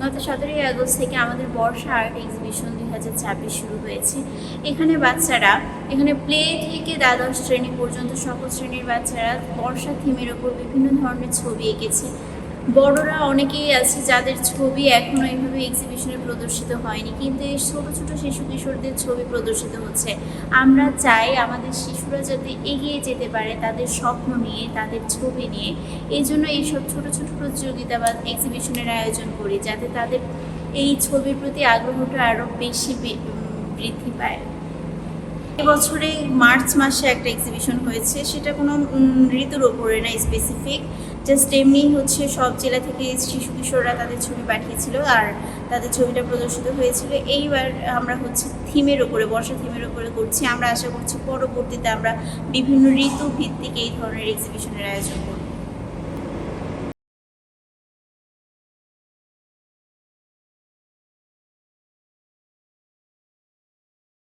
গত 17ই আগস্ট থেকে আমাদের বর্ষা আর্ট এক্সিবিশন 2026 শুরু হয়েছে। এখানে প্লে থেকে দ্বাদশ শ্রেণী পর্যন্ত সকল শ্রেণীর বাচ্চারা বর্ষা থিমের ওপর বিভিন্ন ধরনের ছবি এঁকেছে। বড়রা অনেকেই আছে যাদের ছবি এখনও এইভাবে এক্সিবিশনে প্রদর্শিত হয়নি, কিন্তু এই ছোটো ছোটো শিশু কিশোরদের ছবি প্রদর্শিত হচ্ছে। আমরা চাই আমাদের শিশুরা যাতে এগিয়ে যেতে পারে তাদের স্বপ্ন নিয়ে, তাদের ছবি নিয়ে। এই জন্য এইসব ছোটো ছোটো প্রতিযোগিতা বা এক্সিবিশনের আয়োজন করি, যাতে তাদের এই ছবির প্রতি আগ্রহটা আরও বেশি বৃদ্ধি পায়। এবছরে মার্চ মাসে একটা এক্সিবিশন হয়েছে, সেটা কোনো ঋতুর ওপরে না, স্পেসিফিক জাস্ট এমনি হচ্ছে সব জেলা থেকে শিশু কিশোররা তাদের ছবি পাঠিয়েছিল আর তাদের ছবিটা প্রদর্শিত হয়েছিল। এইবার আমরা হচ্ছে থিমের ওপরে, বর্ষা থিমের ওপরে করছি। আমরা আশা করছি পরবর্তীতে আমরা বিভিন্ন ঋতু ভিত্তিক এই ধরনের এক্সিবিশনের আয়োজন করব।